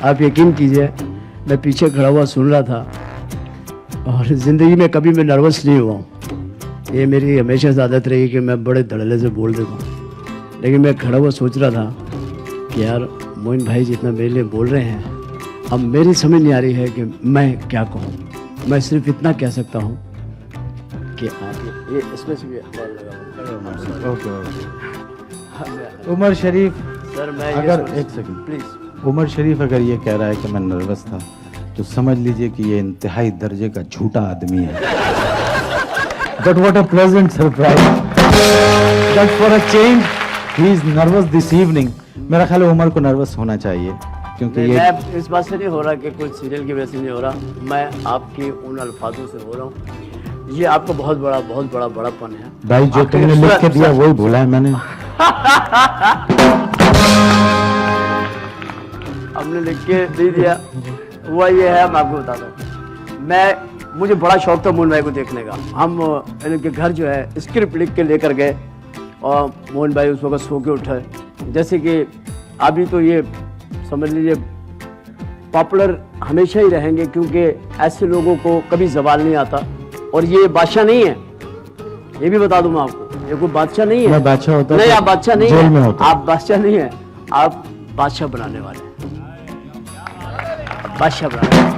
आप यकीन कीजिए, मैं पीछे खड़ा हुआ सुन रहा था और ज़िंदगी में कभी मैं नर्वस नहीं हुआ हूँ। ये मेरी हमेशा से आदत रही कि मैं बड़े धड़ल्ले से बोल देता हूँ, लेकिन मैं खड़ा हुआ सोच रहा था कि यार मोइन भाई जितना मेरे लिए बोल रहे हैं, अब मेरी समझ नहीं आ रही है कि मैं क्या कहूँ। मैं सिर्फ इतना कह सकता हूँ कि आप ये इसमें से भी उमर शरीफ सर, मैं अगर एक सेकंड प्लीज़, उमर शरीफ अगर ये कह रहा है कि मैं नर्वस था, तो समझ लीजिए कि ये इंतहाई दर्जे का झूठा आदमी है। But what a pleasant surprise that for a change he is nervous this evening. मेरा ख्याल है उमर को नर्वस होना चाहिए, क्योंकि ये मैं इस बात से नहीं हो रहा कि कुछ सीरियल की वजह से नहीं हो रहा, मैं आपके उन अल्फाजों से हो रहा हूँ। ये आपका बहुत बड़ा बड़ापन है भाई, जो तुमने लिख के दिया वही बोला है मैंने। हमने लिख के दे दिया, हुआ ये है, मैं आपको बताता हूँ। मुझे बड़ा शौक था मोहन भाई को देखने का। हम इनके घर जो है स्क्रिप्ट लिख के लेकर गए और मोहन भाई उस वक्त सो के उठे। जैसे कि अभी तो ये समझ लीजिए पॉपुलर हमेशा ही रहेंगे, क्योंकि ऐसे लोगों को कभी ज़वाल नहीं आता। और ये बादशाह नहीं है, ये भी बता दूं मैं आपको, ये कोई बादशाह नहीं है। मैं बादशाह होता नहीं, तो आप बादशाह नहीं जेल में है, होता। आप बादशाह नहीं है, आप बादशाह बनाने वाले हैं, बादशाह बनाने वाले।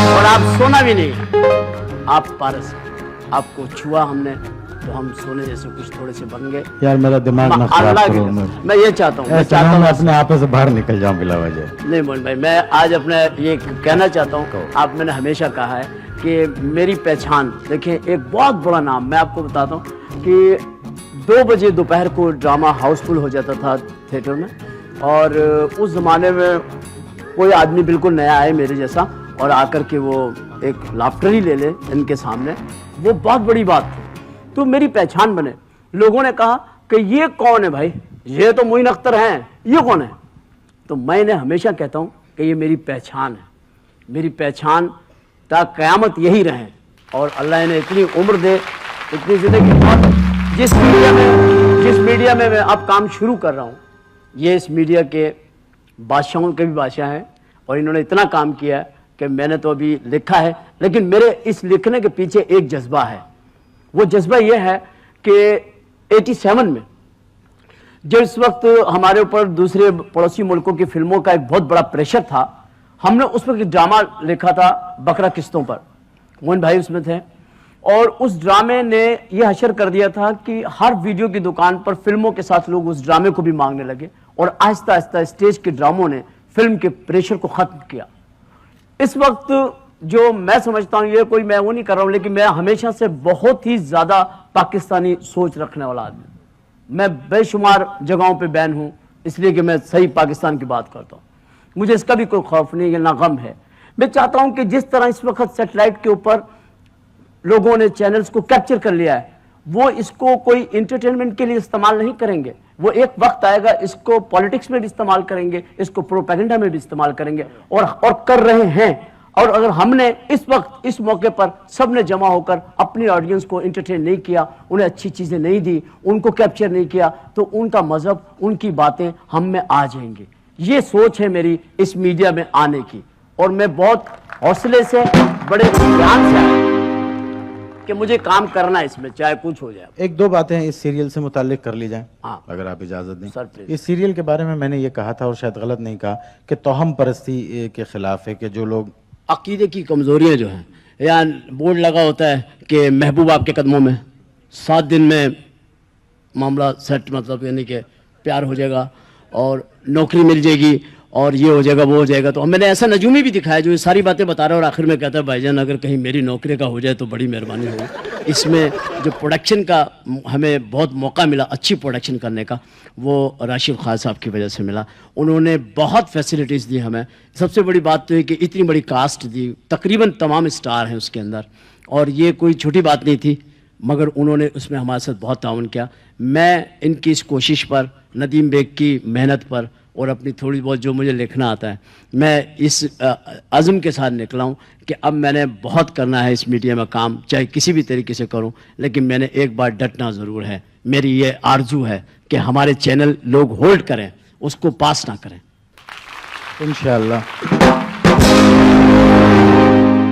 और आप सोना भी नहीं है, आप पारस हैं। आपको छुआ हमने तो हम सोने जैसे कुछ थोड़े से बन गए। यार मेरा दिमाग ना खराब अल्लाह की करो कसम, उमर। मैं ये चाहता हूँ, मैं अपने आप से बाहर निकल जाऊं बिला वजह। नहीं मोहन भाई, मैं आज अपने ये कहना चाहता हूँ, आप मैंने हमेशा कहा है कि मेरी पहचान, देखिए एक बहुत बड़ा नाम मैं आपको बताता हूँ कि 2 बजे दोपहर को ड्रामा हाउसफुल हो जाता था थिएटर में, और उस ज़माने में कोई आदमी बिल्कुल नया आए मेरे जैसा और आकर के वो एक लाफ्टर ही ले ले इनके सामने, वो बहुत बड़ी बात थी। तो मेरी पहचान बने, लोगों ने कहा कि ये कौन है भाई, ये तो मोइन अख्तर हैं, ये कौन है। तो मैंने हमेशा कहता हूँ कि ये मेरी पहचान है, मेरी पहचान ता क़यामत यही रहे। और अल्लाह ने इतनी उम्र दे, इतनी ज़िंदगी। और जिस मीडिया में मैं अब काम शुरू कर रहा हूँ, ये इस मीडिया के बादशाहों के भी बादशाह हैं, और इन्होंने इतना काम किया है कि मैंने तो अभी लिखा है, लेकिन मेरे इस लिखने के पीछे एक जज्बा है। वो जज्बा ये है कि 87 में जब इस वक्त हमारे ऊपर दूसरे पड़ोसी मुल्कों की फिल्मों का एक बहुत बड़ा प्रेशर था, हमने उस वक्त ड्रामा लिखा था बकरा किस्तों पर, मोहन भाई उसमें थे। और उस ड्रामे ने यह हशर कर दिया था कि हर वीडियो की दुकान पर फिल्मों के साथ लोग उस ड्रामे को भी मांगने लगे, और आहिस्ता आहिस्ता स्टेज के ड्रामों ने फिल्म के प्रेशर को ख़त्म किया। इस वक्त जो मैं समझता हूँ, ये कोई मैं वो नहीं कर रहा हूँ, लेकिन मैं हमेशा से बहुत ही ज़्यादा पाकिस्तानी सोच रखने वाला आदमी। मैं बेशुमार जगहों पे बैन हूँ, इसलिए कि मैं सही पाकिस्तान की बात करता हूँ। मुझे इसका भी कोई खौफ नहीं है, ना गम है। मैं चाहता हूँ कि जिस तरह इस वक्त सेटेलाइट के ऊपर लोगों ने चैनल्स को कैप्चर कर लिया है, वो इसको कोई इंटरटेनमेंट के लिए इस्तेमाल नहीं करेंगे। वो एक वक्त आएगा इसको पॉलिटिक्स में भी इस्तेमाल करेंगे, इसको प्रोपेगेंडा में भी इस्तेमाल करेंगे, और कर रहे हैं। और अगर हमने इस वक्त इस मौके पर सबने जमा होकर अपनी ऑडियंस को एंटरटेन नहीं किया, उन्हें अच्छी चीज़ें नहीं दी, उनको कैप्चर नहीं किया, तो उनका मजहब, उनकी बातें हम में आ जाएंगी। ये सोच है मेरी इस मीडिया में आने की, और मैं बहुत हौसले से, बड़े ध्यान से आया कि मुझे काम करना है इसमें, चाहे कुछ हो जाए। 1-2 बातें इस सीरियल से मुताल्लिक कर ली जाएं, हाँ, अगर आप इजाज़त दें। Sir please. इस सीरियल के बारे में मैंने ये कहा था, और शायद गलत नहीं कहा, कि तोहम परस्ती के खिलाफ है, कि जो लोग अकीदे की कमज़ोरियाँ जो हैं, या बोर्ड लगा होता है कि महबूब आपके कदमों में, 7 दिन में मामला सेट, मतलब यानी कि प्यार हो जाएगा और नौकरी मिल जाएगी और ये हो जाएगा, वो हो जाएगा। तो मैंने ऐसा नजूमी भी दिखाया जो ये सारी बातें बता रहा है, और आखिर में कहता है भाईजान अगर कहीं मेरी नौकरी का हो जाए तो बड़ी मेहरबानी होगी। इसमें जो प्रोडक्शन का हमें बहुत मौका मिला अच्छी प्रोडक्शन करने का, वो राशिद खान साहब की वजह से मिला। उन्होंने बहुत फैसिलिटीज़ दी हमें। सबसे बड़ी बात तो है कि इतनी बड़ी कास्ट दी, तकरीबन तमाम स्टार हैं उसके अंदर, और ये कोई छोटी बात नहीं थी, मगर उन्होंने उसमें हमारे साथ बहुत ताउन किया। मैं इनकी इस कोशिश पर, नदीम बेग की मेहनत पर, और अपनी थोड़ी बहुत जो मुझे लिखना आता है, मैं इस अज़्म के साथ निकला हूँ कि अब मैंने बहुत करना है इस मीडिया में काम, चाहे किसी भी तरीके से करूँ, लेकिन मैंने एक बार डटना ज़रूर है। मेरी ये आरजू है कि हमारे चैनल लोग होल्ड करें, उसको पास ना करें। इंशाअल्लाह।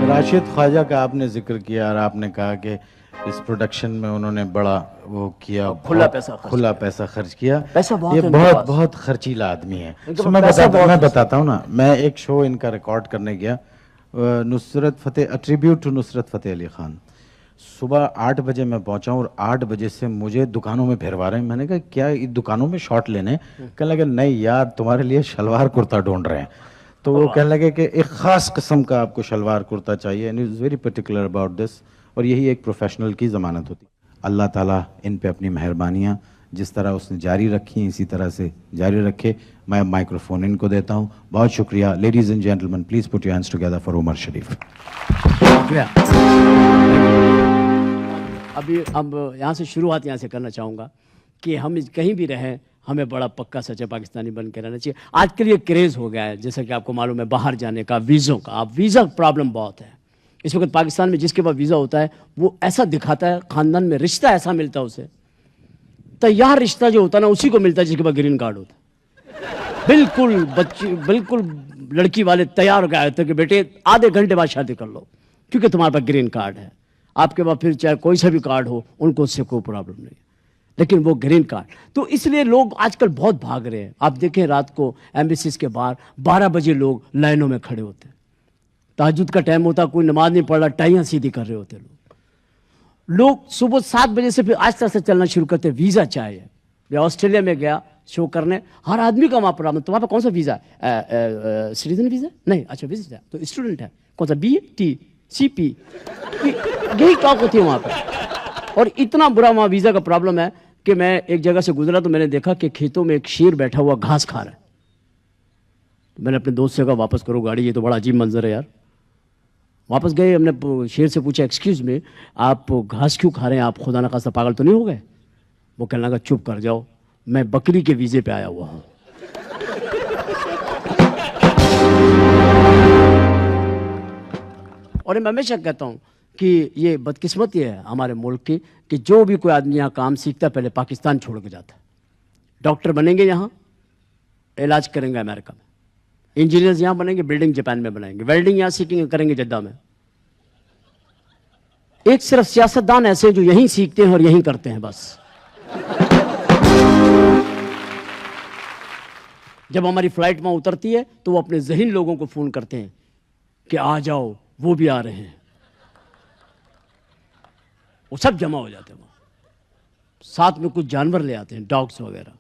राशिद ख्वाजा का आपने जिक्र किया और आपने कहा कि इस प्रोडक्शन में उन्होंने बड़ा वो किया, खुला पैसा खर्च किया। पैसा बहुत ये है उनके बहुत पास। बहुत खर्चीला आदमी है। इनके तो पास पैसा बहुत मैं है। बताता हूँ ना, मैं एक शो इनका रिकॉर्ड करने गया, नुसरत फतेह, ट्रिब्यूट टू नुसरत फतेह अली खान। सुबह 8 बजे मैं पहुंचा और 8 बजे से मुझे दुकानों में फिरवा रहे हैं। मैंने कहा क्या इस दुकानों में शॉट लेने? कहने लगे नहीं यार, तुम्हारे लिए शलवार कुर्ता ढूंढ रहे हैं। तो वो कहने लगे कि एक ख़ास किस्म का आपको शलवार कुर्ता चाहिए, and is very particular about this. और यही एक प्रोफेशनल की ज़मानत होती। अल्लाह ताला इन पे अपनी मेहरबानियाँ जिस तरह उसने जारी रखी इसी तरह से जारी रखे। मैं माइक्रोफोन इनको देता हूँ। बहुत शुक्रिया। Ladies and gentleman, please put your hands together for Umar Sharif. अभी अब यहाँ से शुरुआत यहाँ से करना चाहूँगा कि हम कहीं भी रहें, हमें बड़ा पक्का सच्चा पाकिस्तानी बन के रहना चाहिए। आजकल ये क्रेज़ हो गया है, जैसा कि आपको मालूम है, बाहर जाने का, वीज़ों का। अब वीज़ा प्रॉब्लम बहुत है इस वक्त पाकिस्तान में। जिसके पास वीज़ा होता है वो ऐसा दिखाता है, ख़ानदान में रिश्ता ऐसा मिलता है उसे, तैयार रिश्ता जो होता है ना उसी को मिलता है जिसके पास ग्रीन कार्ड होता है। बिल्कुल बच्ची, बिल्कुल लड़की वाले तैयार हो गए थे कि बेटे आधे घंटे बाद शादी कर लो, क्योंकि तुम्हारे पास ग्रीन कार्ड है। आपके पास फिर चाहे कोई सा भी कार्ड हो, उनको उससे कोई प्रॉब्लम नहीं, लेकिन वो ग्रीन कार्ड। तो इसलिए लोग आजकल बहुत भाग रहे हैं। आप देखें रात को एम्बेसीज के बाहर 12 बजे लोग लाइनों में खड़े होते हैं। तहज्जुद का टाइम होता, कोई नमाज नहीं पढ़ रहा, टाइयाँ सीधी कर रहे होते लोग सुबह 7 बजे से फिर आस्ते से चलना शुरू करते। वीज़ा चाहिए। मैं ऑस्ट्रेलिया में गया शो करने, हर आदमी का वहाँ प्रॉब्लम, तुम्हारे पास कौन सा वीज़ा है? सिटीजन वीज़ा नहीं, अच्छा विजिट तो स्टूडेंट है, कौन सा BT CP, यही टॉक होती है वहाँ पर। और इतना बुरा वहाँ वीज़ा का प्रॉब्लम है कि मैं एक जगह से गुजरा तो मैंने देखा कि खेतों में एक शेर बैठा हुआ घास खा रहा है। मैंने अपने दोस्त से कहा वापस करो गाड़ी, ये तो बड़ा अजीब मंजर है यार। वापस गए, हमने शेर से पूछा एक्सक्यूज़ में आप घास क्यों खा रहे हैं, आप खुदा न खास्ता पागल तो नहीं हो गए? वो कहने लगा चुप कर जाओ, मैं बकरी के वीज़े पे आया हुआ हूँ। और मैं हमेशा कहता हूँ कि ये बदकिस्मती है हमारे मुल्क की कि जो भी कोई आदमी यहाँ काम सीखता है पहले पाकिस्तान छोड़ के जाता है। डॉक्टर बनेंगे यहाँ, इलाज करेंगे अमेरिका में, इंजीनियर्स यहाँ बनेंगे, बिल्डिंग जापान में बनाएंगे, वेल्डिंग यहाँ सीखेंगे, करेंगे जद्दा में। एक सिर्फ सियासतदान ऐसे जो यहीं सीखते हैं और यहीं करते हैं बस। जब हमारी फ्लाइट वहां उतरती है तो वो अपने ज़हीन लोगों को फोन करते हैं कि आ जाओ, वो भी आ रहे हैं। वो सब जमा हो जाते हैं वहां। साथ में कुछ जानवर ले आते हैं, डॉग्स वगैरह,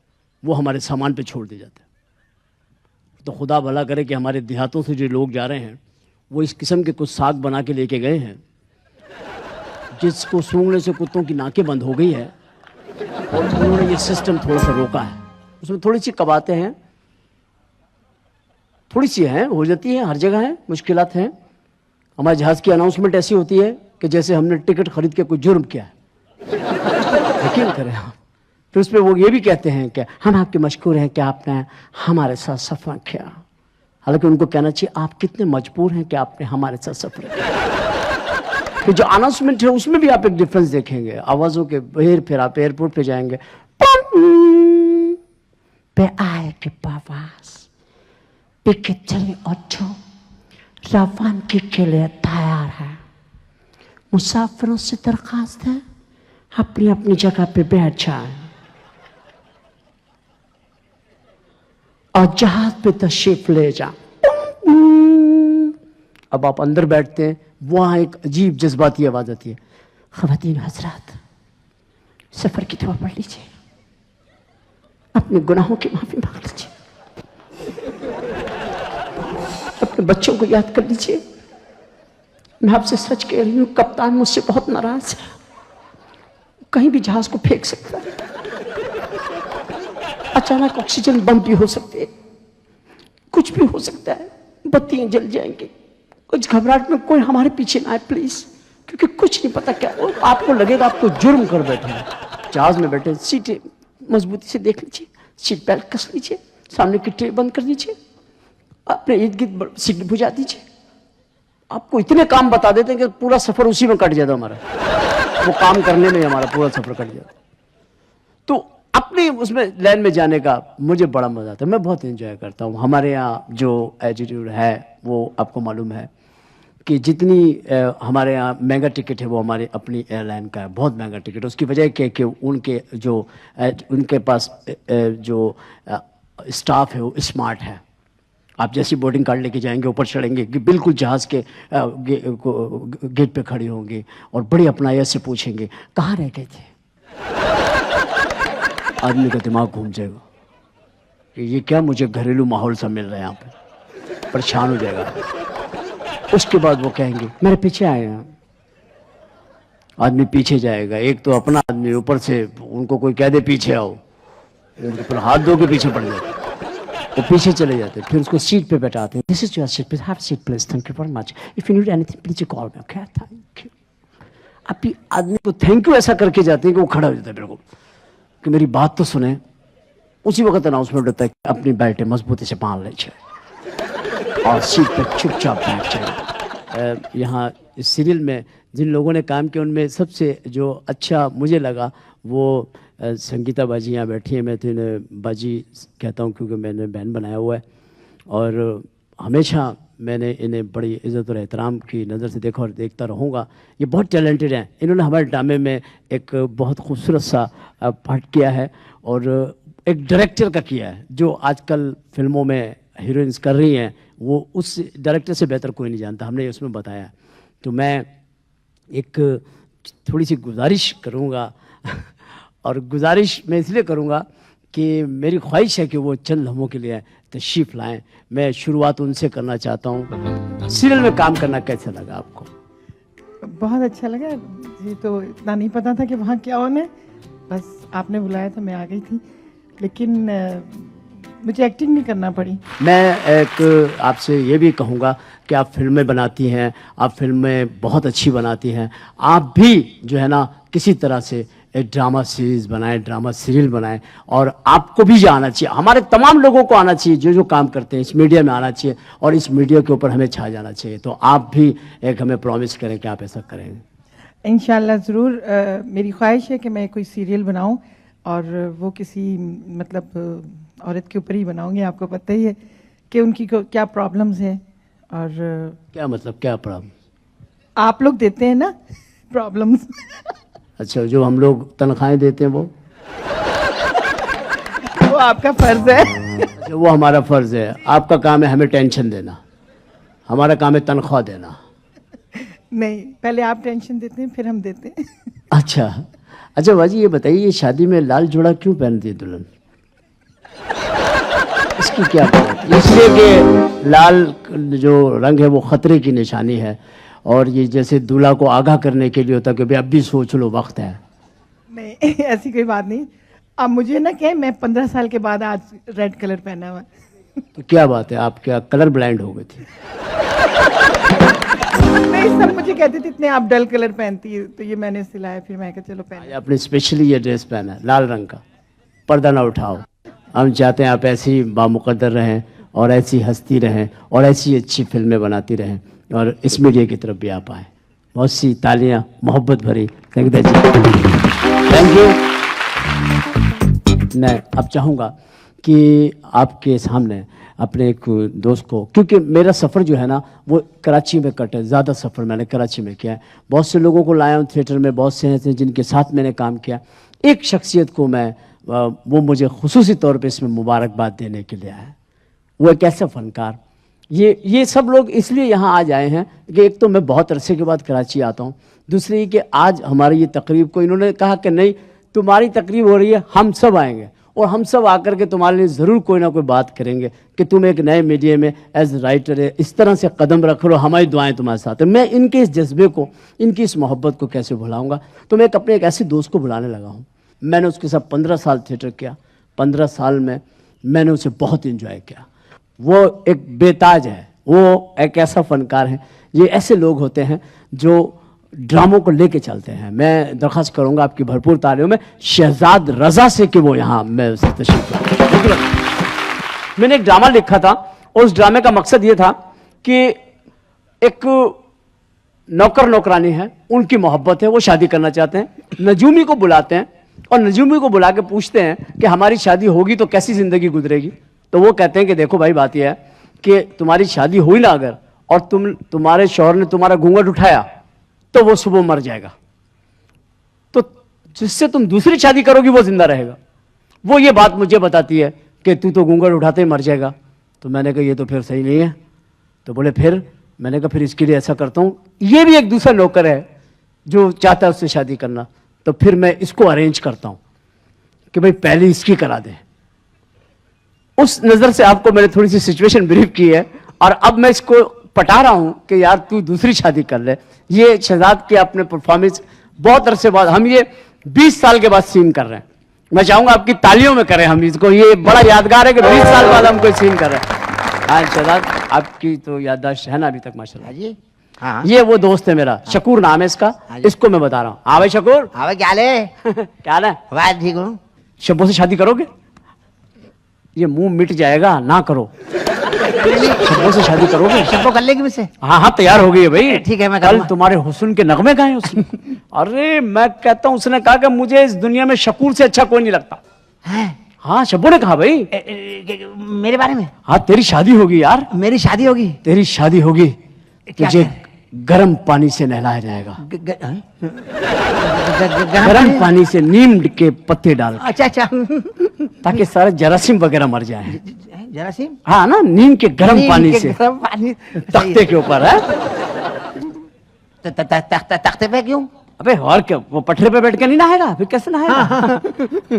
वो हमारे सामान पे छोड़ दिए जाते हैं। तो खुदा भला करे कि हमारे देहातों से जो लोग जा रहे हैं वो इस किस्म के कुछ साग बना के लेके गए हैं जिसको सूंघने से कुत्तों की नाकें बंद हो गई है, और उन्होंने ये सिस्टम थोड़ा सा रोका है। उसमें थोड़ी सी कबातें हैं, थोड़ी सी हैं, हो जाती है, हर जगह है, मुश्किलात हैं। हमारे जहाज़ की अनाउंसमेंट ऐसी होती है कि जैसे हमने टिकट खरीद के कोई जुर्म किया है। यकीन करें आप। फिर उसमें वो ये भी कहते हैं कि हम आपके मशकूर हैं कि आपने हमारे साथ सफ़र किया। हालांकि उनको कहना चाहिए आप कितने मजबूर हैं कि आपने हमारे साथ सफ़र किया। तो जो अनाउंसमेंट है उसमें भी आप एक डिफरेंस देखेंगे आवाज़ों के। फिर आप एयरपोर्ट पे जाएंगे, पे आए के पास पिके चले अच्छो रवानगी के लिए तैयार है। मुसाफिरों से दरखास्त है अपनी अपनी जगह पे बैठ जाए और जहाज पे तशरीफ ले जा। अब आप अंदर बैठते हैं, वहां एक अजीब जज्बाती आवाज आती है, ख़वातीन हज़रात सफर की दुआ पढ़ लीजिए, अपने गुनाहों की माफी मांग लीजिए, अपने बच्चों को याद कर लीजिए। मैं आपसे सच कह रही हूँ, कप्तान मुझसे बहुत नाराज है, कहीं भी जहाज को फेंक सकता है, अचानक ऑक्सीजन बम भी हो सकते हैं, कुछ भी हो सकता है, बत्तियां जल जाएंगी। कुछ घबराहट में कोई हमारे पीछे ना आए प्लीज, क्योंकि कुछ नहीं पता क्या आपको लगेगा आपको जुर्म कर बैठे हैं। जहाज में बैठे, सीटें मजबूती से देख लीजिए, सीट बेल्ट कस लीजिए, सामने की ट्रे बंद कर दीजिए, अपने इर्द गिर्द सीट बुझा दीजिए। आपको इतने काम बता देते हैं कि पूरा सफर उसी में कट जाता हमारा, वो काम करने में हमारा पूरा सफर कट जाता। तो अब अपनी उसमें लाइन में जाने का मुझे बड़ा मज़ा आता है, मैं बहुत एंजॉय करता हूँ। हमारे यहाँ जो एटीट्यूड है वो आपको मालूम है कि जितनी हमारे यहाँ महंगा टिकट है वो हमारी अपनी एयरलाइन का है, बहुत महंगा टिकट। उसकी वजह क्या है कि उनके जो उनके पास जो स्टाफ है वो स्मार्ट है। आप जैसी बोर्डिंग कार्ड लेके जाएंगे, ऊपर चढ़ेंगे कि बिल्कुल जहाज़ के गेट पे खड़े होंगे और बड़ी अपना ऐसे पूछेंगे कहाँ रह गए थे। आदमी का दिमाग घूम जाएगा कि ये क्या मुझे घरेलू माहौल सा मिल रहा है, यहाँ पे परेशान हो जाएगा। उसके बाद वो कहेंगे मेरे पीछे आए हैं। आदमी पीछे जाएगा, एक तो अपना आदमी, ऊपर से उनको कोई कह दे पीछे आओ, उनके ऊपर हाथ धो के पीछे पड़ जाते, वो पीछे चले जाते, फिर उसको सीट पे बैठाते हैं। This is your seat please, have seat please, thank you very much, if you need anything please call me, okay, thank you. अभी आदमी को थैंक यू ऐसा करके जाते हैं कि वो खड़ा हो जाता है बिल्कुल कि मेरी बात तो सुने। उसी वक्त अनाउंसमेंट होता है कि अपनी बेल्ट मजबूती से बांध लीजिए और सीट पे चुपचाप बैठ जाए। यहाँ इस सीरियल में जिन लोगों ने काम किया उनमें सबसे जो अच्छा मुझे लगा वो संगीता बाजी यहाँ बैठी है। मैं तो इन्हें बाजी कहता हूँ क्योंकि मैंने बहन बनाया हुआ है और हमेशा मैंने इन्हें बड़ी इज़्ज़त और एहतराम की नज़र से देखा और देखता रहूँगा। ये बहुत टैलेंटेड हैं। इन्होंने हमारे ड्रामे में एक बहुत खूबसूरत सा पार्ट किया है और एक डायरेक्टर का किया है जो आजकल फिल्मों में हीरोइंस कर रही हैं, वो उस डायरेक्टर से बेहतर कोई नहीं जानता, हमने उसमें बताया। तो मैं एक थोड़ी सी गुजारिश करूँगा और गुजारिश मैं इसलिए करूँगा कि मेरी ख्वाहिश है कि वो चंद लम्हों के लिए तशरीफ़ लाएं। मैं शुरुआत उनसे करना चाहता हूँ। सीरियल में काम करना कैसा लगा आपको? बहुत अच्छा लगा जी। तो इतना नहीं पता था कि वहाँ क्या होना है, बस आपने बुलाया था मैं आ गई थी, लेकिन मुझे एक्टिंग नहीं करना पड़ी। मैं एक आपसे ये भी कहूँगा कि आप फिल्में बनाती हैं, आप फिल्में बहुत अच्छी बनाती हैं, आप भी जो है ना किसी तरह से एक ड्रामा सीरीज़ बनाएं, ड्रामा सीरियल बनाएं और आपको भी जो आना चाहिए, हमारे तमाम लोगों को आना चाहिए, जो जो काम करते हैं इस मीडिया में आना चाहिए और इस मीडिया के ऊपर हमें छा जाना चाहिए। तो आप भी एक हमें प्रॉमिस करें कि आप ऐसा करेंगे। इंशाल्लाह ज़रूर। मेरी ख्वाहिश है कि मैं कोई सीरियल बनाऊं और वो किसी मतलब औरत के ऊपर ही बनाऊंगी। आपको पता ही है कि उनकी क्या प्रॉब्लम्स है। और क्या मतलब क्या प्रॉब्लम? आप लोग देते हैं ना प्रॉब्लम्स। अच्छा, जो हम लोग तनख्वाहें देते हैं वो आपका फर्ज है। अच्छा, वो हमारा फर्ज है। आपका काम है हमें टेंशन देना, हमारा काम है तनख्वाह देना। नहीं, पहले आप टेंशन देते हैं फिर हम देते हैं। अच्छा अच्छा बाजी, ये बताइए ये शादी में लाल जोड़ा क्यों पहनती है दुल्हन? इसकी क्या बात? इसलिए कि लाल जो रंग है वो खतरे की निशानी है और ये जैसे दूल्हा को आगाह करने के लिए होता है कि भाई अब भी सोच लो, वक्त है। नहीं, ऐसी कोई बात नहीं। अब मुझे ना कहें, मैं 15 साल के बाद आज रेड कलर पहना हुआ। तो क्या बात है, आप क्या कलर ब्लाइंड हो गई थी? नहीं, सब मुझे कहते थे इतने आप डल कलर पहनती है, तो ये मैंने सिलाया, फिर मैं कहा चलो पहन। आपने स्पेशली ये ड्रेस पहना है लाल रंग का, पर्दा ना उठाओ। हम चाहते हैं आप ऐसी बामुकद्दर रहें और ऐसी हंसती रहें और ऐसी अच्छी फिल्में बनाती रहें और इस मीडिया की तरफ भी आप आएँ। बहुत सी तालियां मोहब्बत भरी। संगीता जी थैंक यू। मैं अब चाहूँगा कि आपके सामने अपने एक दोस्त को, क्योंकि मेरा सफ़र जो है ना वो कराची में कट है, ज़्यादा सफ़र मैंने कराची में किया है। बहुत से लोगों को लाया हूँ थिएटर में, बहुत से हैं जिनके साथ मैंने काम किया। एक शख्सियत को मैं वो मुझे खुसूसी तौर पे इसमें मुबारकबाद देने के लिए आया। वो एक ऐसा फ़नकार, ये सब लोग इसलिए यहाँ आज आए हैं कि एक तो मैं बहुत अरसे के बाद कराची आता हूँ, दूसरी कि आज हमारी ये तकरीब को इन्होंने कहा कि नहीं तुम्हारी तकरीब हो रही है, हम सब आएंगे और हम सब आकर के तुम्हारे लिए ज़रूर कोई ना कोई बात करेंगे कि तुम एक नए मीडिया में एज राइटर है, इस तरह से कदम रख लो, हमारी दुआएं तुम्हारे साथ है। मैं इनके इस जज्बे को, इनकी इस मोहब्बत को कैसे भुलाऊँगा? तो मैं अपने एक ऐसे दोस्त को बुलाने लगा हूँ। मैंने उसके साथ 15 साल थिएटर किया। 15 साल में मैंने उसे बहुत इंजॉय किया। वो एक बेताज है, वो एक ऐसा फनकार है। ये ऐसे लोग होते हैं जो ड्रामों को लेके चलते हैं। मैं दरख्वास्त करूंगा आपकी भरपूर तालियों में शहजाद रजा से कि वो यहाँ मैं उसे तशरीफ लाऊं। मैंने एक ड्रामा लिखा था और उस ड्रामे का मकसद ये था कि एक नौकर नौकरानी है, उनकी मोहब्बत है, वो शादी करना चाहते हैं, नजूमी को बुलाते हैं और नजूमी को बुला के पूछते हैं कि हमारी शादी होगी तो कैसी जिंदगी गुजरेगी। तो वो कहते हैं कि देखो भाई, बात यह है कि तुम्हारी शादी हुई ना अगर, और तुम्हारे शौहर ने तुम्हारा घूंघट उठाया, तो वो सुबह मर जाएगा। तो जिससे तुम दूसरी शादी करोगी वो जिंदा रहेगा। वो ये बात मुझे बताती है कि तू तो घूंघट उठाते ही मर जाएगा। तो मैंने कहा ये तो फिर सही नहीं है। तो बोले फिर? मैंने कहा फिर इसके लिए ऐसा करता हूँ, ये भी एक दूसरा नौकर है जो चाहता है उससे शादी करना, तो फिर मैं इसको अरेंज करता हूँ कि भाई पहले इसकी करा दे। उस नजर से आपको मैंने थोड़ी सी सिचुएशन ब्रीफ की है, और अब मैं इसको पटा रहा हूं कि यार तू दूसरी शादी कर ले। ये शहजाद की आपने परफॉर्मेंस बहुत अरसे बाद, हम ये 20 साल के बाद सीन कर रहे हैं। मैं चाहूंगा आपकी तालियों में करें हम इसको, ये बड़ा यादगार है कि 20 साल बाद हम कोई सीन कर रहे हैं। हाँ शहजाद, आपकी तो याददाश्त है ना अभी तक माशाल्लाह जी। हाँ ये वो दोस्त है मेरा, शकूर नाम है इसका, इसको मैं बता रहा हूँ। हाँ भाई शकूर, हाँ क्या ले क्या ना, वाह ठीक हूँ। शब्बों से शादी करोगे? ये मुंह मिट जाएगा, ना करो। शब्बों से शादी करोगे? शब्बो कर लेगी मुझसे? हाँ हाँ तैयार हो गई है भाई। ठीक है मैं कल करूँगा। तुम्हारे हुस्न के नगमे गाए उसने। अरे मैं कहता हूँ, उसने कहा कि मुझे इस दुनिया में शकूर से अच्छा कोई नहीं लगता। हैं? हाँ शब्बो ने कहा भाई। मेरे बारे में? हाँ तेरी शादी होगी यार, मेरी शादी होगी? तेरी शादी होगी, क्या तुझे कह- गर्म पानी से नहलाया जाएगा। गरम गर्म पानी से नीम के पत्ते डाल, अच्छा अच्छा ताकि सारे जरासीम वगैरह मर जाए। जरासीम? हाँ ना, नीम के गर्म नीम पानी के से गरम पानी तख्ते के ऊपर है। तख्ते पे क्यों? अबे और क्या, वो पटरे पे बैठ के नहीं नहाएगा? फिर कैसे नहाएगा?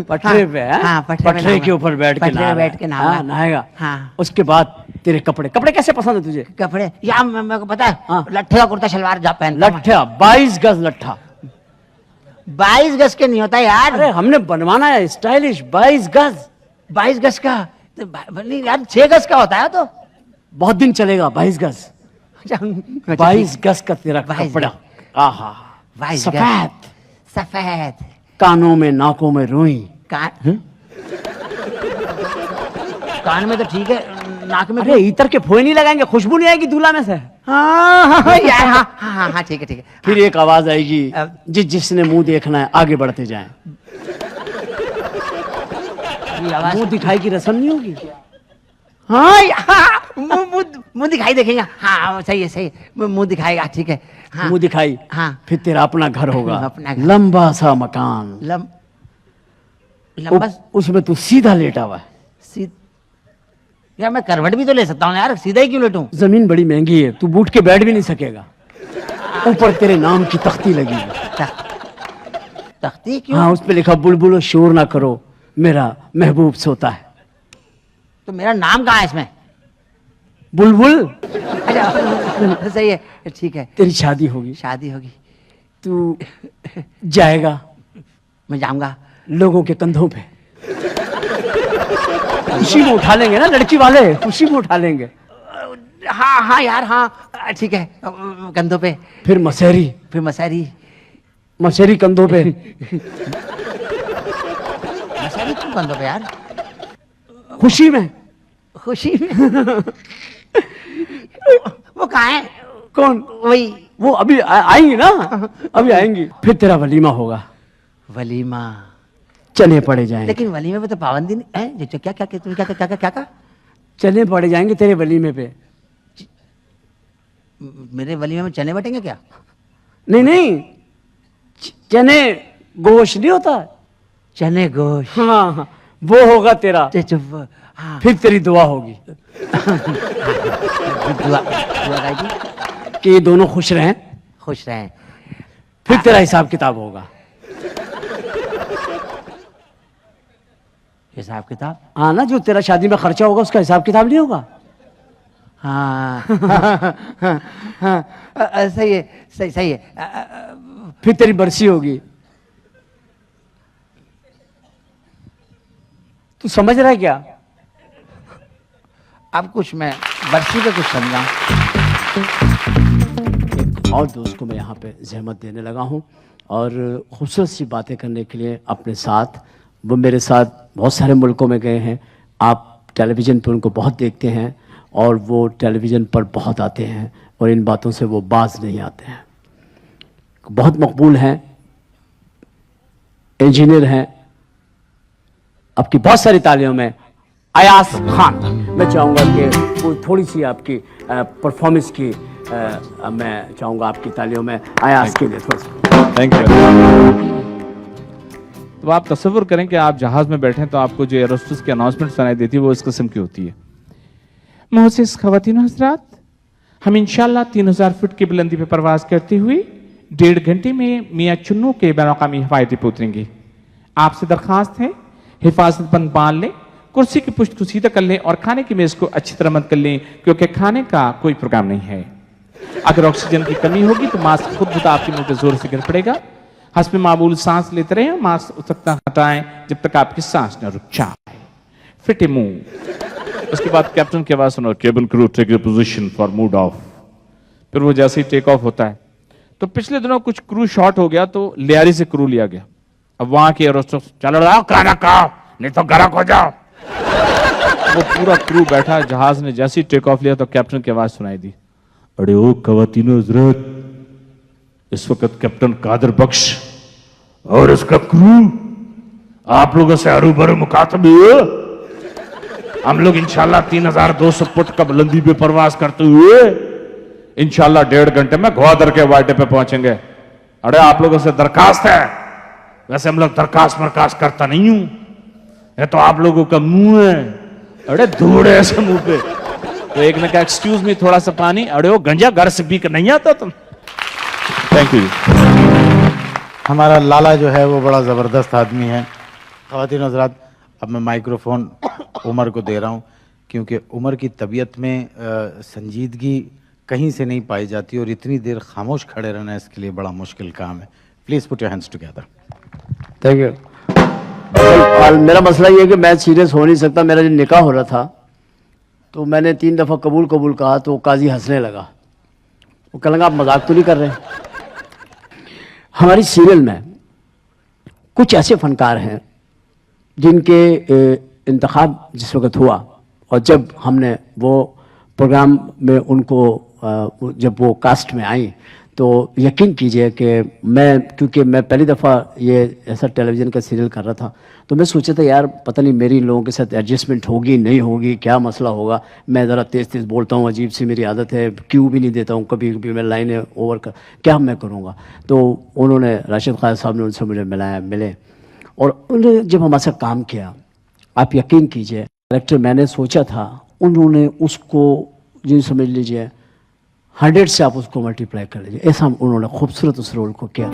पटरे पे है, हाँ, पटरे पे पटरे के नहाएगा। ऊपर बैठ के पटरे पे नहाएगा। बैठ के नहाएगा। हाँ, नहाएगा। हाँ। उसके बाद तेरे कपड़े कैसे पसंद है तुझे? कपड़े या मेरे को पता है, हाँ। लट्ठे का कुर्ता शलवार जा पहनता हूँ। लट्ठा 22 गज लट्ठा। 22 गज के नहीं होता यार। अरे हमने बनवाना है स्टाइलिश 22 गज। 22 गज का तो नहीं यार, 6 गज का होता है तो। बहुत दिन चलेगा 22 गज। 22 गज का तेरा 22 कपड़ा, आहा 22 गज। सफेद, सफेद कानों में नाकों में रुई। कान में तो ठीक है, नाक में अरे इतर के फोए नहीं लगाएंगे, खुशबू नहीं आएगी दूल्हा में से। हाँ यार हाँ ठीक है ठीक है। फिर एक आवाज आएगी, अब- जिसने मुंह देखना है आगे बढ़ते जाएं। ये आवाज मुंह दिखाई की रस्म नहीं होगी। हाँ मुंह दिखाई देखेगा। हाँ सही है मुंह दिखाएगा, ठीक है। हाँ मुंह दिखाई, हाँ। फिर तेरा अपना घर होगा, अपना घर। लंबा सा मकान। लंबा उसमें तू सीधा लेटा हुआ है। सीध यार मैं करवट भी तो ले सकता हूँ यार, सीधा ही क्यों लेटूं? जमीन बड़ी महंगी है, तू बूट के बैठ भी नहीं सकेगा। ऊपर तेरे नाम की तख्ती लगी है। तख्ती क्यों? हाँ उस पे लिखा, बुलबुलो शोर ना करो, मेरा महबूब सोता है। तो मेरा नाम कहाँ है इसमें? बुलबुल। अच्छा सही है, ठीक है। तेरी शादी होगी, शादी होगी, तू जाएगा मैं जाऊंगा। लोगों के कंधों पे, खुशी में उठा लेंगे ना लड़की वाले, खुशी में उठा लेंगे। हाँ यार हाँ ठीक है, कंधों पे। फिर मसेरी, फिर मसेरी कंधों पे। मसारी क्यों कंधों पे यार? खुशी में। खुशी में वो कहाँ है? कौन? वही वो अभी आएंगी ना, अभी आएंगी। फिर तेरा वलीमा होगा, वलीमा। चने पड़े जाएंगे। लेकिन वलीमे पे तो पाबंदी नहीं है। जो क्या क्या तुम क्या चने पड़े जाएंगे तेरे वलीमे पे। मेरे वलीमे में चने बटेंगे क्या? नहीं, चने गोश्त नहीं होता। चने गोश्त। हाँ, वो होगा तेरा। चुप। हाँ फिर तेरी दुआ होगी दुआ गाएगी कि ये दोनों खुश रहें। खुश रहें। फिर तेरा हिसाब किताब होगा। हिसाब किताब? हाँ ना, जो तेरा शादी में खर्चा होगा उसका हिसाब किताब नहीं होगा। हाँ सही है सही है। फिर तेरी बरसी होगी। तू समझ रहा है क्या? अब कुछ मैं बरसी पे कुछ समझा। और दोस्त को मैं यहाँ पे जहमत देने लगा हूँ और खूबसूरत सी बातें करने के लिए अपने साथ, वो मेरे साथ बहुत सारे मुल्कों में गए हैं। आप टेलीविज़न पर उनको बहुत देखते हैं और वो टेलीविज़न पर बहुत आते हैं और इन बातों से वो बाज नहीं आते हैं। बहुत मकबूल हैं, इंजीनियर हैं, आपकी बहुत सारी तालियों में अयाज खान। मैं चाहूँगा कि वो थोड़ी सी आपकी परफॉर्मेंस की मैं चाहूँगा आपकी तालियों में अयाज के लिए थोड़ा सा। Thank you. तो आप तस्वीर करें कि आप जहाज में बैठे हैं तो आपको जो एरोस्टेस की अनाउंसमेंट सुनाई देती है वो इस किस्म की होती है। मोहसिस ख़वातीन हज़रात, हम इंशाल्लाह 3000 फीट की बुलंदी पर परवाज करते हुए 1.5 घंटे में मियाँ चुन्नू के बैनुल-अक़वामी हवाई अड्डे पर उतरेंगे। आपसे दरख्वास्त है हिफाजतमंद बांध लें, कुर्सी की पुश्त को सीधा कर लें और खाने की मेज को अच्छी तरह मत कर लें, क्योंकि खाने का कोई प्रोग्राम नहीं है। अगर ऑक्सीजन की कमी होगी तो मास्क खुद खुद आपके मुंह पे जोर से गिर पड़ेगा। हस्ब मामूल सांस लेते रहें, मास्क उस तक हटाएं जब तक आपकी सांस न रुक जाए। फिट मुंह। उसके बाद कैप्टन की आवाज सुनो, cabin crew take your position for mood off. फिर वो जैसे ही टेक ऑफ होता है तो पिछले दिनों कुछ क्रू शॉर्ट हो गया तो लियारी से क्रू लिया गया। अब वहां के एरोस्टेस, चलो लाओ खाना खाओ नहीं तो गर्क हो जाओ। वो पूरा क्रू बैठा। जहाज ने जैसे ही टेक ऑफ लिया तो कैप्टन की आवाज सुनाई दी, अरे ओ ख़वातीनो हज़रात, इस वक्त कैप्टन कादर बख्श और इसका क्रू आप लोगों से हरू भरू मुखातब हुए। हम लोग इंशाल्लाह 3200 फुट का बुलंदी पे परवाज करते हुए इंशाल्लाह 1.5 घंटे में ग्वादर के वाटे पे पहुंचेंगे। अरे आप लोगों से दरखास्त है, वैसे हम लोग दरखास्त मरखास्त करता नहीं हूं, ये तो आप लोगों का मुंह है, अरे धूड़े ऐसे मुंह पे। तो एक ने कहा एक्सक्यूज मी थोड़ा सा पानी। अरे वो गंजा घर से पी कर नहीं आता तुम। Thank you. हमारा लाला जो है वो बड़ा ज़बरदस्त आदमी है। ख़वातीन हज़रात, अब मैं माइक्रोफोन उमर को दे रहा हूँ क्योंकि उमर की तबीयत में संजीदगी कहीं से नहीं पाई जाती और इतनी देर खामोश खड़े रहना इसके लिए बड़ा मुश्किल काम है। Please put your hands together. Thank you. मेरा मसला ये है कि मैं सीरियस हो नहीं सकता। मेरा जो निकाह हो रहा था तो मैंने 3 दफ़ा कबूल कबूल कहा तो काजी हंसने लगा। वो कहने लगा आप मजाक तो नहीं कर रहे। हमारी सीरियल में कुछ ऐसे फनकार हैं जिनके इंतखाब जिस वक्त हुआ और जब हमने वो प्रोग्राम में उनको जब वो कास्ट में आई तो यकीन कीजिए कि क्योंकि मैं पहली दफ़ा ये ऐसा टेलीविज़न का सीरियल कर रहा था तो मैं सोचा था यार पता नहीं मेरी लोगों के साथ एडजस्टमेंट होगी नहीं होगी, क्या मसला होगा। मैं ज़रा तेज़ तेज़ बोलता हूँ, अजीब सी मेरी आदत है, क्यों भी नहीं देता हूँ, कभी कभी मैं लाइनें ओवर कर, क्या मैं करूँगा। तो उन्होंने राशिद खान साहब ने उनसे मुझे मिले और उन्होंने जब हमारे साथ काम किया, आप यकीन कीजिए कैरेक्टर मैंने सोचा था उन्होंने उसको जिन समझ लीजिए 100 से आप उसको मल्टीप्लाई कर लीजिए, ऐसा उन्होंने खूबसूरत उस रोल को किया।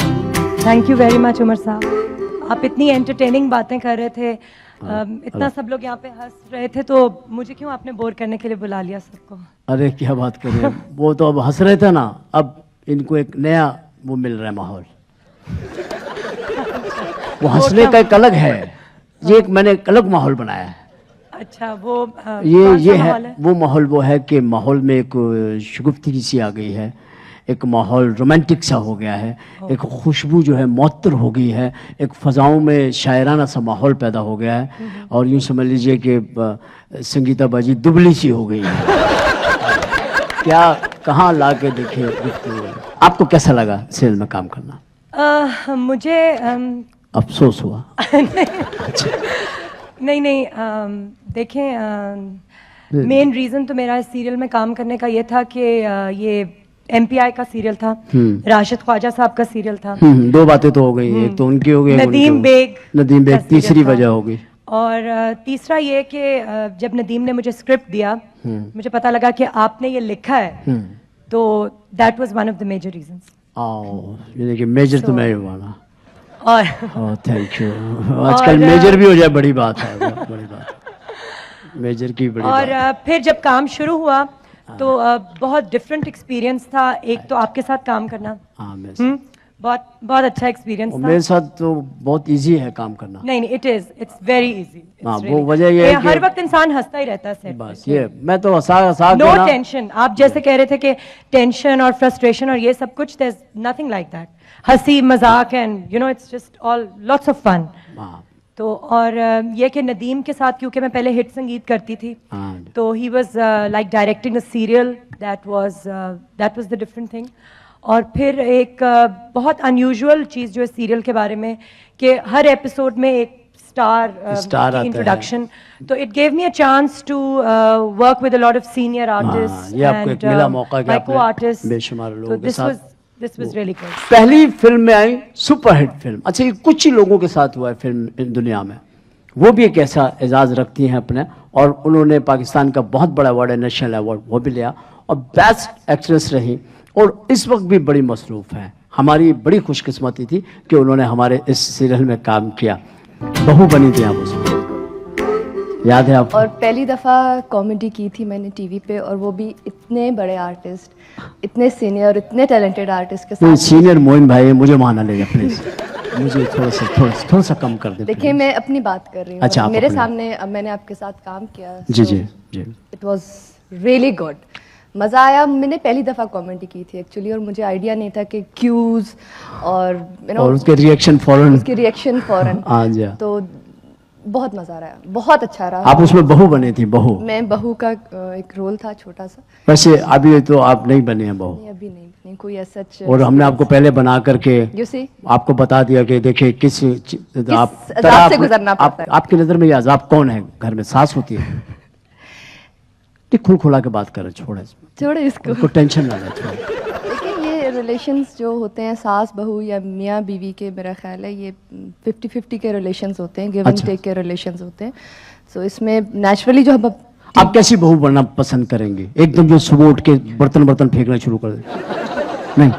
Thank you very much Umar साहब, आप इतनी एंटरटेनिंग बातें कर रहे थे, इतना सब लोग यहाँ पे हंस रहे थे, तो मुझे क्यों आपने बोर करने के लिए बुला लिया सबको? अरे क्या बात कर रहे हैं, वो तो अब हंस रहे थे ना, अब इनको एक नया वो मिल रहा है माहौल। वो हंसने का एक अलग है, ये एक मैंने एक अलग माहौल बनाया है। अच्छा, वो ये है वो माहौल, वो है कि माहौल में एक शगुफ्तगी सी आ गई है, एक माहौल रोमांटिक सा हो गया है, एक खुशबू जो है मौतर हो गई है, एक फ़ज़ाओं में शायराना सा माहौल पैदा हो गया है और यूँ समझ लीजिए कि संगीता बाजी दुबली सी हो गई है। क्या कहाँ ला के देखे। आपको कैसा लगा सीरियल में काम करना? मुझे अफसोस हुआ? नहीं, देखें मेन रीज़न तो मेरा इस सीरियल में काम करने का ये था कि ये MPI का सीरियल था, राशिद ख्वाजा साहब का सीरियल था। 2 बातें तो हो गई, एक तो उनकी हो गई, नदीम बेग तीसरी वजह हो गई। और तीसरा ये कि जब नदीम ने मुझे स्क्रिप्ट दिया, मुझे पता लगा कि आपने ये लिखा है, तो that was one of the major reasons. यानी कि मेजर तो मैं ही माना। और थैंक यू। आजकल मेजर भी हो जाए बड़ी बात है, बड़ी बात है। मेजर की बड़ी और बात। फिर जब काम शुरू हुआ तो बहुत डिफरेंट एक्सपीरियंस था। एक तो आपके साथ काम करना, बहुत अच्छा एक्सपीरियंस था। मेरे साथ तो बहुत इजी है काम करना। नहीं, इट्स वेरी इजी। वो वजह ये है कि हर वक्त इंसान हंसता ही रहता है सेट बस ये मैं तो हंसा नो टेंशन। आप जैसे कह रहे थे कि टेंशन और फ्रस्ट्रेशन और ये सब कुछ, there is nothing like that. हंसी मजाक and it's just all lots of fun. तो और ये कि नदीम के साथ, क्योंकि मैं पहले हिट संगीत करती थी, तो he was like directing a serial, that was the different thing. और फिर एक बहुत अनयूजुअल चीज़ जो है सीरियल के बारे में, कि हर एपिसोड में एक स्टार आता है। इंट्रोडक्शन, तो it gave me a chance to work with a lot of senior artist ये आपको एक मिला मौका कि माय आपने को-आर्टिस्ट, बेशुमार लोगों तो के साथ दिस वाज रियली गुड। पहली फिल्म में आई सुपरहिट फिल्म। अच्छा, ये कुछ ही लोगों के साथ हुआ है फिल्म इन दुनिया में, वो भी एक ऐसा एजाज रखती हैं अपने, और उन्होंने पाकिस्तान का बहुत बड़ा अवार्ड है, नेशनल अवार्ड, वो भी लिया, और बेस्ट एक्ट्रेस रही, और इस वक्त भी बड़ी मसरूफ है। हमारी बड़ी खुशकिस्मती थी कि उन्होंने हमारे इस सीरियल में काम किया, बहू बनी थी आप उसमें, याद है आपको? और पहली दफ़ा कॉमेडी की थी मैंने टीवी पे, और वो भी इतने बड़े आर्टिस्ट, इतने सीनियर, इतने टैलेंटेड आर्टिस्ट के साथ। सीनियर मोइन भाई है, मुझे वहाँ ना ले जा प्लीज, मुझे थोड़ा सा कम कर दे। देखिए, मैं अपनी बात कर रही हूँ। अच्छा, आप मेरे अपनी। सामने अब मैंने आपके साथ काम किया। जी जी जी। इट वाज रियली गुड, मज़ा आया। मैंने पहली दफ़ा कॉमेडी की थी एक्चुअली, और मुझे आइडिया नहीं था कि क्यूज और और उसके रिएक्शन फौरन, उसके रिएक्शन फौरन। हाँ जी, तो बहुत मज़ा आया, बहुत अच्छा रहा। आप उसमें बहू बनी थी, बहू। मैं बहू का एक रोल था, छोटा सा। वैसे अभी तो आप नहीं बने हैं बहू, नहीं, अभी नहीं कोई ऐसा। और हमने आपको पहले बना करके यू सी आपको बता दिया कि देखिए किस आप अज़ाब से गुजरना पड़ता है। आपकी नजर में ये अजाब कौन है? घर में सास होती है? ठीक, खुल खुला के बात करें, छोड़े इसको उसको टेंशन ना ले, छोड़े। देखिए, ये रिलेशंस जो होते हैं सास बहू या मियाँ बीवी के, मेरा ख्याल है ये 50-50 के रिलेशंस होते हैं, गिव एंड अच्छा। टेक के रिलेशंस होते हैं। सो इसमें नेचुरली जो हम आप कैसी बहू बनना पसंद करेंगे? एकदम जो सुबह उठ के बर्तन फेंकना शुरू कर दे? नहीं,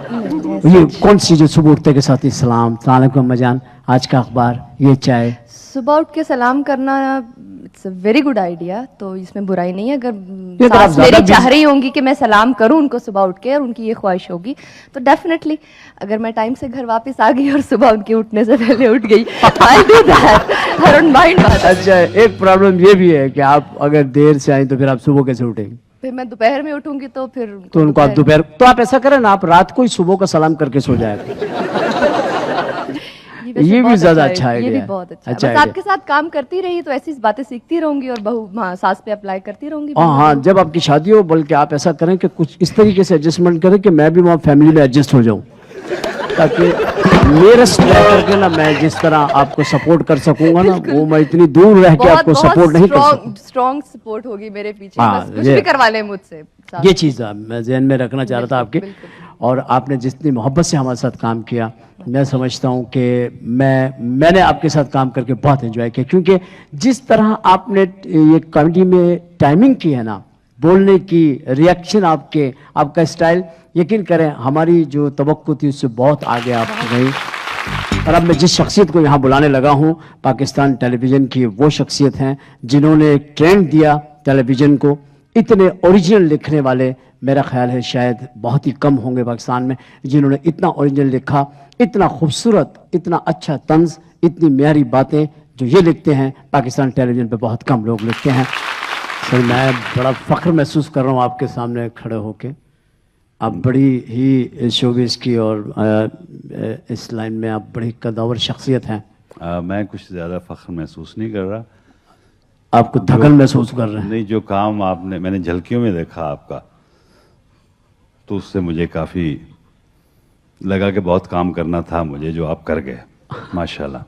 ये कौन सी जो सुबह उठते के साथ ही सलाम अलैकुम अम्मा जान, आज का अखबार, ये चाय। सुबह उठ के सलाम करना, it's a very good idea, तो इसमें बुराई नहीं है। अगर ये तो आप सास ज्यादा मेरी चाह रही होंगी कि मैं सलाम करूं उनको सुबह उठ के, और उनकी ये ख्वाहिश होगी, तो डेफिनेटली अगर मैं टाइम से घर वापस आ गई और सुबह उनके उठने से पहले उठ गई, I do that, I don't mind. अच्छा, एक प्रॉब्लम ये भी है कि आप अगर देर से आए तो फिर आप सुबह कैसे उठेंगे? फिर मैं दोपहर में उठूंगी तो फिर तो उनको आप दोपहर, तो आप ऐसा करें ना, आप रात को ही सुबह का सलाम करके सो जाएगा। ये भी ज्यादा अच्छा है, ये भी आइडिया है। बहुत अच्छा अच्छा है। बस idea। आपके साथ काम करती रही तो ऐसी बातें सीखती रहूंगी, और बहू सास पे अप्लाई करती रहूंगी। हाँ, जब आपकी शादी हो, बल्कि आप ऐसा करें कि कुछ इस तरीके से एडजस्टमेंट करें कि मैं भी वहाँ फैमिली में एडजस्ट हो जाऊँ, ताकि मेरे रह करके ना मैं जिस तरह आपको सपोर्ट कर सकूंगा ना, वो मैं इतनी दूर रह के आपको सपोर्ट नहीं कर सकूँ। स्ट्रॉन्ग सपोर्ट होगी मेरे पीछे, हाँ, बस कुछ ये- भी करवा ले मुझसे। ये चीज़ मैं जहन में रखना चाह रहा था आपके, और आपने जितनी मोहब्बत से हमारे साथ काम किया, मैं समझता हूँ कि मैंने आपके साथ काम करके बहुत एंजॉय किया, क्योंकि जिस तरह आपने ये कॉमेडी में टाइमिंग की है ना, बोलने की, रिएक्शन आपके, आपका स्टाइल, यकीन करें हमारी जो तवक्को थी उससे बहुत आगे आप गई। और अब मैं जिस शख्सियत को यहाँ बुलाने लगा हूँ, पाकिस्तान टेलीविज़न की वो शख्सियत हैं जिन्होंने ट्रेंड दिया टेलीविज़न को। इतने ओरिजिनल लिखने वाले मेरा ख्याल है शायद बहुत ही कम होंगे पाकिस्तान में, जिन्होंने इतना ओरिजिनल लिखा, इतना खूबसूरत, इतना अच्छा तंज, इतनी म्यारी बातें जो ये लिखते हैं, पाकिस्तान टेलीविज़न पे बहुत कम लोग लिखते हैं। सर, मैं बड़ा फ़ख्र महसूस कर रहा हूँ आपके सामने खड़े होके। आप बड़ी ही शोबिस की और इस लाइन में आप बड़ी कदावर शख्सियत हैं। मैं कुछ ज़्यादा फ़ख्र महसूस नहीं कर रहा। आपको थकन महसूस कर रहे हैं? नहीं, जो काम मैंने झलकियों में देखा आपका, तो उससे मुझे काफ़ी लगा कि बहुत काम करना था मुझे, जो आप कर गए, माशाल्लाह।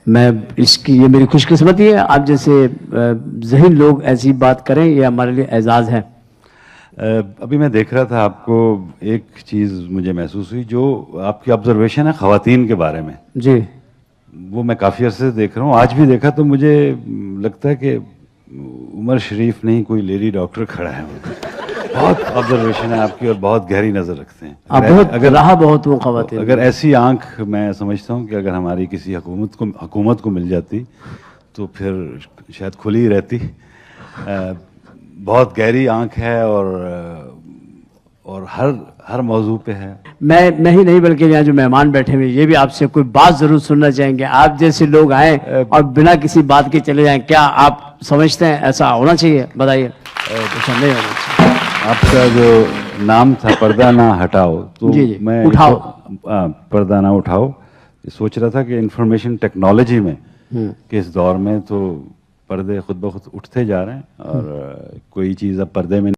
ये मेरी खुशकिस्मती है, आप जैसे ज़हीन लोग ऐसी बात करें, ये हमारे लिए एजाज़ है। अभी मैं देख रहा था आपको, एक चीज़ मुझे महसूस हुई, जो आपकी ऑब्जर्वेशन है ख़वातीन के बारे में जी, वो मैं काफ़ी अरसे से देख रहा हूँ। आज भी देखा तो मुझे लगता है कि उमर शरीफ नहीं, कोई लेडी डॉक्टर खड़ा है। बहुत ऑब्जर्वेशन है आपकी, और बहुत गहरी नज़र रखते हैं। बहुत वो ख़वातीन, अगर ऐसी आंख, मैं समझता हूँ कि अगर हमारी किसी हुकूमत को मिल जाती तो फिर शायद खुली रहती। बहुत गहरी आंख है, और हर मौजू पे है। मैं ही नहीं बल्कि यहाँ जो मेहमान बैठे हुए ये भी आपसे कोई बात जरूर सुनना चाहेंगे। आप जैसे लोग आए और बिना किसी बात के चले जाएं, क्या आप समझते हैं ऐसा होना चाहिए? बताइए। ऐसा नहीं होना चाहिए। आपका जो नाम था पर्दा ना हटाओ, तो जी, मैं उठाओ, पर्दा ना उठाओ, सोच रहा था कि इंफॉर्मेशन टेक्नोलॉजी में के इस दौर में तो पर्दे खुद ब खुद उठते जा रहे हैं, और कोई चीज़ अब पर्दे में